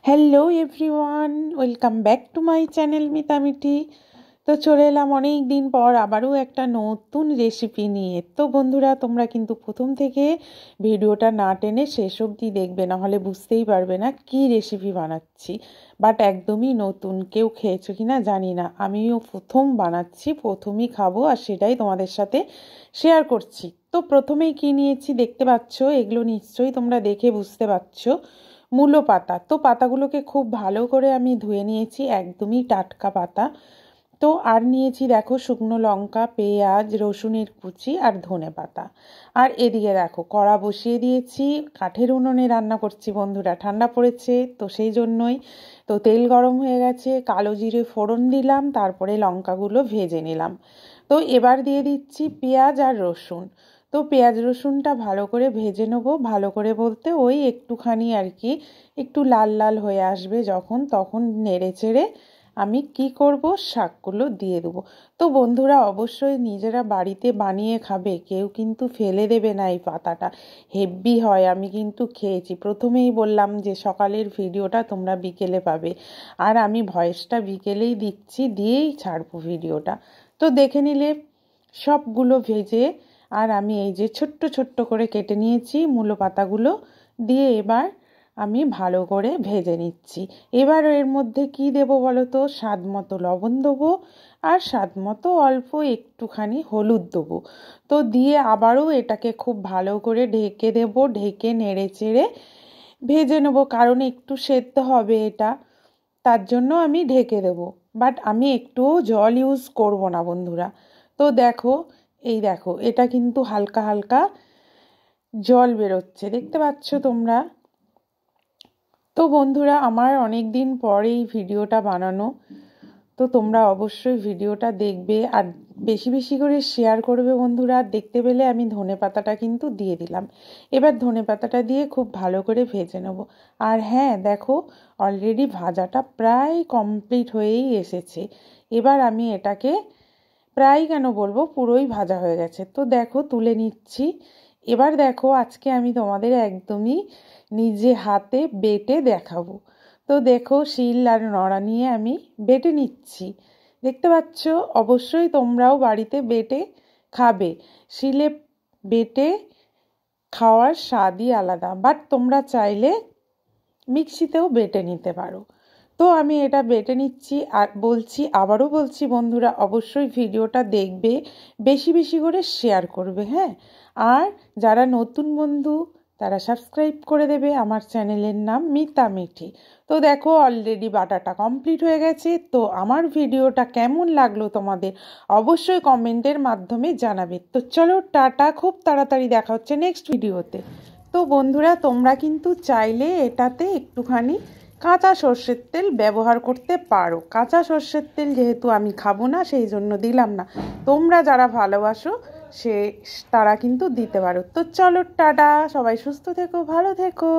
Hello everyone, welcome back to my channel Mita Mithi. তো চলে এলাম অনেক দিন পর আবারও একটা নতুন রেসিপি নিয়ে। তো বন্ধুরা, তোমরা কিন্তু প্রথম থেকে ভিডিওটা না টেনে শেষ অবধি দেখবে, নাহলে বুঝতেই পারবে না কি রেসিপি বানাচ্ছি। বাট একদমই নতুন, কেউ খেয়েছো কি না জানি না, আমিও প্রথম বানাচ্ছি, প্রথমই খাবো, আর সেটাই তোমাদের সাথে শেয়ার করছি। তো প্রথমেই কি নিয়েছি দেখতে পাচ্ছ, এগুলো নিশ্চয়ই তোমরা দেখে বুঝতে পারছো, মূলো পাতা। তো পাতাগুলোকে খুব ভালো করে আমি ধুয়ে নিয়েছি, একদমই টাটকা পাতা। তো আর নিয়েছি দেখো শুকনো লঙ্কা, পেঁয়াজ, রসুনের কুচি আর ধনে পাতা। আর এদিকে দেখো কড়া বসিয়ে দিয়েছি, কাঠের উনুনে রান্না করছি বন্ধুরা, ঠান্ডা পড়েছে তো সেই জন্যই। তো তেল গরম হয়ে গেছে, কালো জিরে ফোড়ন দিলাম, তারপরে লঙ্কাগুলো ভেজে নিলাম। তো এবার দিয়ে দিচ্ছি পেঁয়াজ আর রসুন। তো পেঁয়াজ রসুনটা ভালো করে ভেজে নেবো, ভালো করে বলতে ওই একটুখানি আর কি, একটু লাল লাল হয়ে আসবে যখন, তখন নেড়ে চেড়ে আমি কি করব, শাকগুলো দিয়ে দেবো। তো বন্ধুরা অবশ্যই নিজেরা বাড়িতে বানিয়ে খাবে, কেউ কিন্তু ফেলে দেবে না। এই পাতাটা হেভি হয়, আমি কিন্তু খেয়েছি। প্রথমেই বললাম যে সকালের ভিডিওটা তোমরা বিকেলে পাবে, আর আমি ভয়েসটা বিকেলেই দিচ্ছি, দিয়েই ছাড়বো ভিডিওটা। তো দেখে নিলে সবগুলো ভেজে, আর আমি এই যে ছোট্ট ছোট্ট করে কেটে নিয়েছি মূলো পাতাগুলো দিয়ে এবার আমি ভালো করে ভেজে নিচ্ছি। এবার এর মধ্যে কি দেবো বলো তো, স্বাদ মতো লবণ দেবো, আর স্বাদ মতো অল্প একটুখানি হলুদ দেবো। তো দিয়ে আবারও এটাকে খুব ভালো করে ঢেকে দেবো, ঢেকে নেড়ে চেড়ে ভেজে নেবো, কারণ একটু সেদ্ধ হবে এটা, তার জন্য আমি ঢেকে দেবো। বাট আমি একটুও জল ইউজ করব না বন্ধুরা। তো দেখো, এই দেখো এটা কিন্তু হালকা হালকা জল বেরোচ্ছে, দেখতে পাচ্ছ তোমরা। তো বন্ধুরা, আমার অনেক দিন পর এই ভিডিওটা বানানো, তো তোমরা অবশ্যই ভিডিওটা দেখবে আর বেশি বেশি করে শেয়ার করবে বন্ধুরা। দেখতে পেলে আমি ধনেপাতাটা কিন্তু দিয়ে দিলাম। এবার ধনেপাতাটা দিয়ে খুব ভালো করে ভেজে নেব। আর হ্যাঁ দেখো, অলরেডি ভাজাটা প্রায় কমপ্লিট হয়েই এসেছে। এবার আমি এটাকে প্রায় কেন বলবো, পুরোই ভাজা হয়ে গেছে। তো দেখো তুলে নিচ্ছি। এবার দেখো আজকে আমি তোমাদের একদমই নিজে হাতে বেটে দেখাবো। তো দেখো শিল আর নোড়া নিয়ে আমি বেটে নিচ্ছি, দেখতে পাচ্ছ। অবশ্যই তোমরাও বাড়িতে বেটে খাবে, শিলে বেটে খাওয়ার স্বাদই আলাদা। বাট তোমরা চাইলে মিক্সিতেও বেটে নিতে পারো। তো আমি এটা বেটে নিচ্ছি, আর বলছি, আবারও বলছি বন্ধুরা, অবশ্যই ভিডিওটা দেখবে, বেশি বেশি করে শেয়ার করবে, হ্যাঁ। আর যারা নতুন বন্ধু তারা সাবস্ক্রাইব করে দেবে, আমার চ্যানেলের নাম মিতা মিঠি। তো দেখো অলরেডি বাটাটা কমপ্লিট হয়ে গেছে। তো আমার ভিডিওটা কেমন লাগলো তোমাদের অবশ্যই কমেন্টের মাধ্যমে জানাবে। তো চলো টাটা, খুব তাড়াতাড়ি দেখা হচ্ছে নেক্সট ভিডিওতে। তো বন্ধুরা, তোমরা কিন্তু চাইলে এটাতে একটুখানি কাঁচা সর্ষের তেল ব্যবহার করতে পারো। কাঁচা সর্ষের তেল যেহেতু আমি খাবো না, সেই জন্য দিলাম না। তোমরা যারা ভালোবাসো তারা কিন্তু দিতে পারো। তো চলো টাটা, সবাই সুস্থ থেকো, ভালো থেকো।